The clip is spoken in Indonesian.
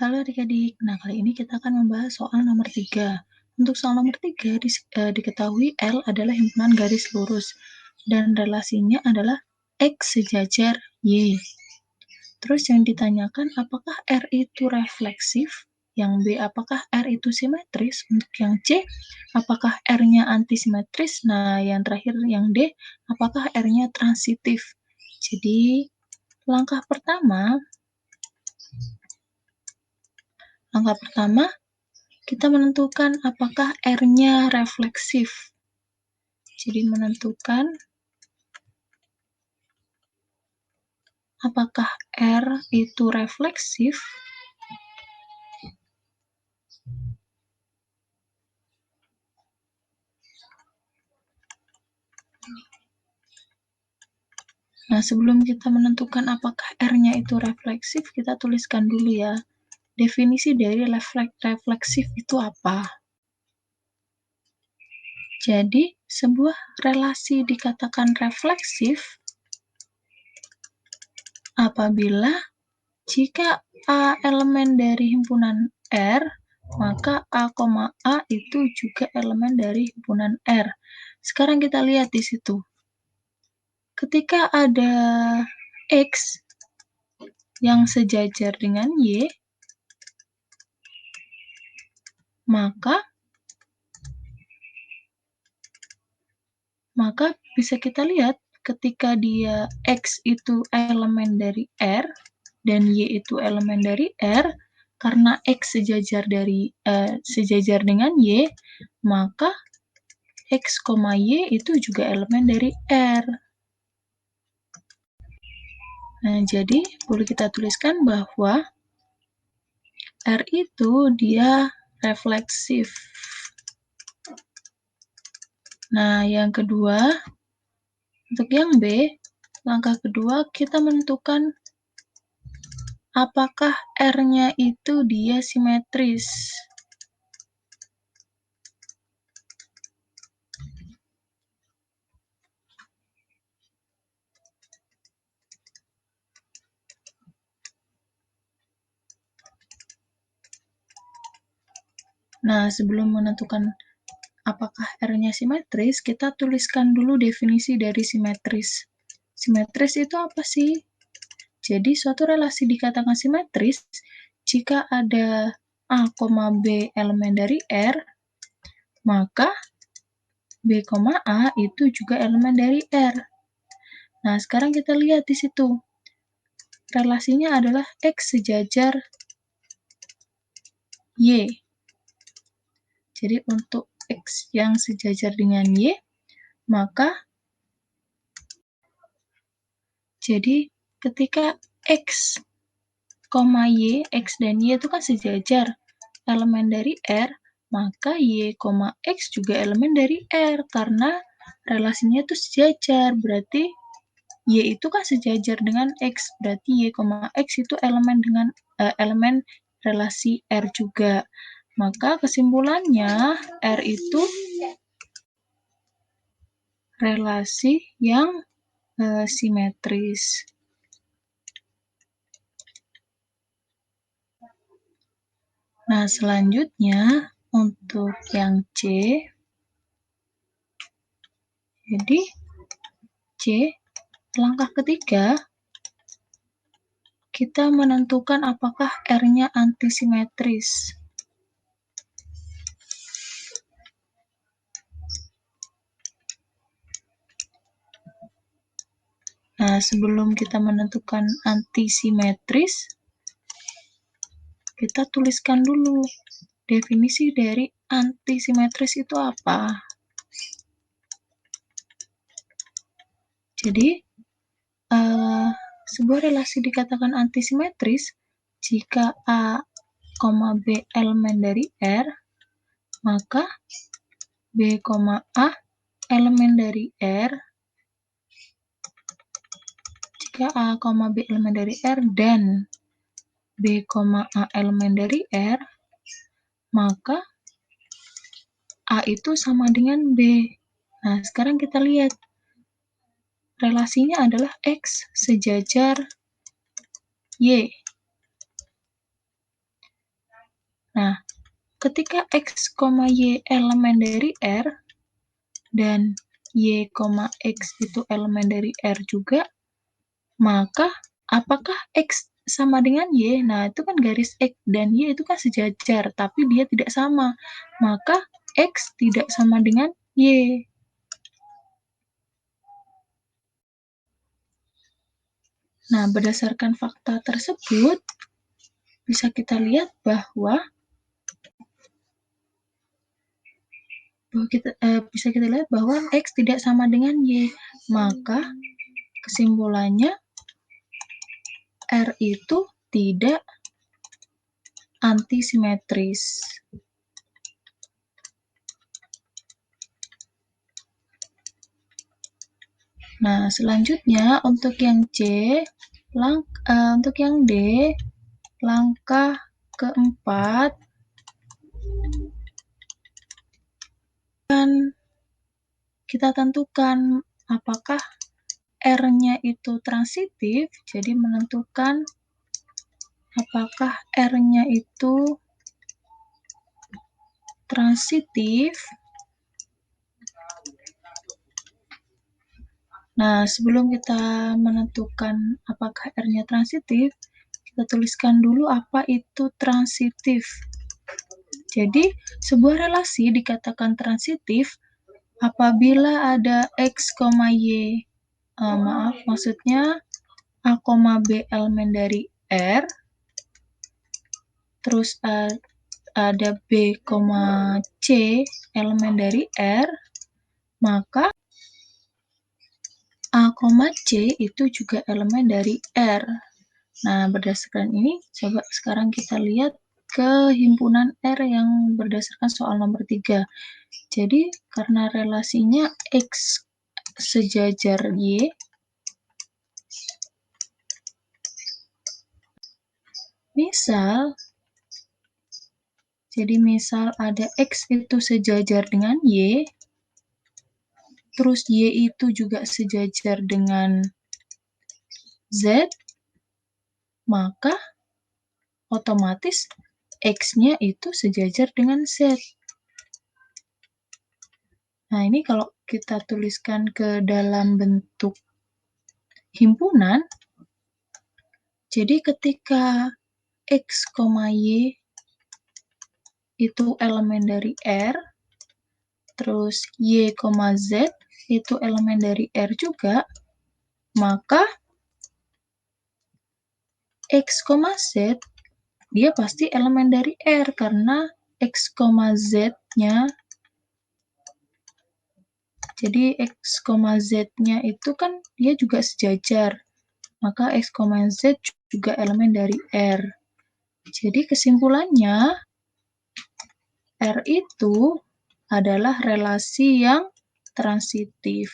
Halo adik-adik, nah kali ini kita akan membahas soal nomor 3. Untuk soal nomor 3, diketahui L adalah himpunan garis lurus, dan relasinya adalah X sejajar Y. Terus yang ditanyakan, apakah R itu refleksif? Yang B, apakah R itu simetris? Untuk yang C, apakah R-nya antisimetris? Nah, yang terakhir yang D, apakah R-nya transitif? Jadi, langkah pertama, kita menentukan apakah R-nya refleksif. Jadi menentukan apakah R itu refleksif. Nah, sebelum kita menentukan apakah R-nya itu refleksif, kita tuliskan dulu ya. Definisi dari refleksif itu apa? Jadi, sebuah relasi dikatakan refleksif apabila jika A elemen dari himpunan R, maka A, A itu juga elemen dari himpunan R. Sekarang kita lihat di situ. Ketika ada X yang sejajar dengan Y, maka bisa kita lihat ketika dia X itu elemen dari R dan Y itu elemen dari R, karena X sejajar dengan Y, maka X, Y itu juga elemen dari R. Nah, jadi boleh kita tuliskan bahwa R itu dia refleksif. Nah, yang kedua, untuk yang B, langkah kedua kita menentukan apakah R-nya itu dia simetris. Nah, sebelum menentukan apakah R-nya simetris, kita tuliskan dulu definisi dari simetris. Simetris itu apa sih? Jadi, suatu relasi dikatakan simetris jika ada A, B elemen dari R, maka B, A itu juga elemen dari R. Nah, sekarang kita lihat di situ. Relasinya adalah X sejajar Y. Jadi untuk X yang sejajar dengan Y, maka jadi ketika X, Y, X dan Y itu kan sejajar elemen dari R, maka Y, X juga elemen dari R karena relasinya itu sejajar, berarti Y itu kan sejajar dengan X, berarti Y, X itu elemen relasi R juga. Maka kesimpulannya R itu relasi yang simetris. Nah, selanjutnya untuk yang C, jadi C, langkah ketiga, kita menentukan apakah R-nya antisimetris. Nah, sebelum kita menentukan antisimetris, kita tuliskan dulu definisi dari antisimetris itu apa. Jadi, sebuah relasi dikatakan antisimetris jika A, B elemen dari R, maka B, A elemen dari R. Jika A, B elemen dari R dan B, A elemen dari R, maka A itu sama dengan B. Nah, sekarang kita lihat. Relasinya adalah X sejajar Y. Nah, ketika X, Y elemen dari R, dan Y, X itu elemen dari R juga, maka apakah X sama dengan Y? Nah, itu kan garis X dan Y itu kan sejajar, tapi dia tidak sama. Maka X tidak sama dengan Y. Nah, berdasarkan fakta tersebut, bisa kita lihat bahwa bisa kita lihat bahwa X tidak sama dengan Y. Maka kesimpulannya R itu tidak antisimetris. Nah, selanjutnya untuk yang C, untuk yang D, langkah keempat, kita tentukan apakah R-nya itu transitif, jadi menentukan apakah R-nya itu transitif. Nah, sebelum kita menentukan apakah R-nya transitif, kita tuliskan dulu apa itu transitif. Jadi, sebuah relasi dikatakan transitif apabila ada X, Y, maksudnya A, B elemen dari R, terus ada B, C elemen dari R, maka A, C itu juga elemen dari R. Nah, berdasarkan ini, coba sekarang kita lihat ke himpunan R yang berdasarkan soal nomor 3. Jadi, karena relasinya X sejajar Y, misal ada X itu sejajar dengan Y, terus Y itu juga sejajar dengan Z, maka otomatis X-nya itu sejajar dengan Z. Nah, ini kalau kita tuliskan ke dalam bentuk himpunan, jadi ketika X, Y itu elemen dari R, terus Y, Z itu elemen dari R juga, maka X, Z dia pasti elemen dari R karena X, Z-nya, jadi X, Z-nya itu kan dia juga sejajar, maka X, Z juga elemen dari R. Jadi kesimpulannya, R itu adalah relasi yang transitif.